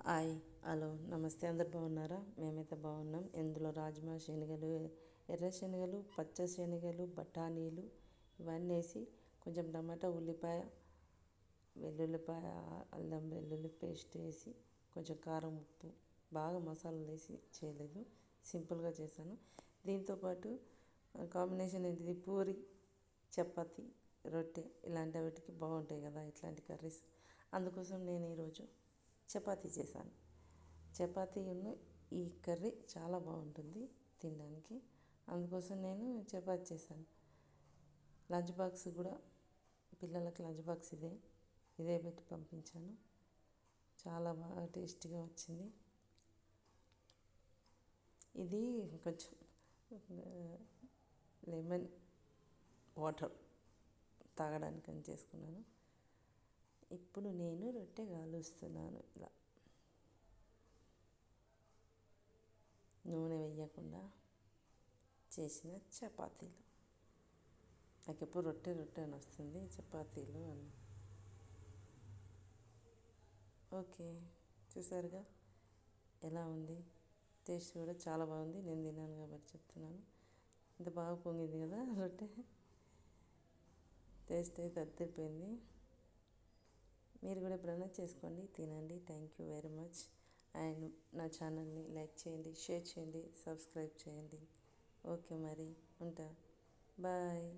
Hi, hello, నమస్తే. అందరు బాగున్నారా? మేమైతే బాగున్నాం. ఇందులో రాజ్మా శనగలు, ఎర్ర శనగలు, పచ్చ శనగలు, బఠానీలు ఇవన్నీ వేసి కొంచెం టమాటా, ఉల్లిపాయ, వెల్లుల్లిపాయ, అల్లం వెల్లుల్లి పేస్ట్ వేసి కొంచెం కారం, ఉప్పు బాగా మసాలాలు వేసి చేయలేదు, సింపుల్గా చేశాను. దీంతోపాటు కాంబినేషన్ ఏంటిది? పూరి, చపాతి, రొట్టె ఇలాంటి వాటికి బాగుంటాయి కదా ఇట్లాంటి కర్రీస్. అందుకోసం నేను ఈరోజు చపాతీ చేశాను. చపాతీను ఈ కర్రీ చాలా బాగుంటుంది తినడానికి. అందుకోసం నేను చపాతీ చేశాను. లంచ్ బాక్స్ కూడా పిల్లలకి లంచ్ బాక్స్ ఇదే పెట్టి పంపించాను. చాలా బాగా టేస్టీగా వచ్చింది. ఇది కొంచెం లెమన్ వాటర్ తాగడానికని చేసుకున్నాను. ఇప్పుడు నేను రొట్టె కాలుస్తున్నాను. ఇలా నూనె వేయకుండా చేసిన చపాతీలు. నాకు ఎప్పుడు రొట్టె అని వస్తుంది, చపాతీలు అని. ఓకే, చూసారుగా ఎలా ఉంది? టేస్ట్ కూడా చాలా బాగుంది. నేను తిన్నాను కాబట్టి చెప్తున్నాను. ఇంత బాగా పొంగింది కదా రొట్టె. టేస్ట్ అయితే అద్దరిపోయింది. మీరు కూడా ఎప్పుడైనా చేసుకోండి, తినండి. Thank you very much. And నా ఛానల్ని లైక్ చేయండి, షేర్ చేయండి, సబ్స్క్రైబ్ చేయండి. ఓకే, మరి ఉంటా. బాయ్.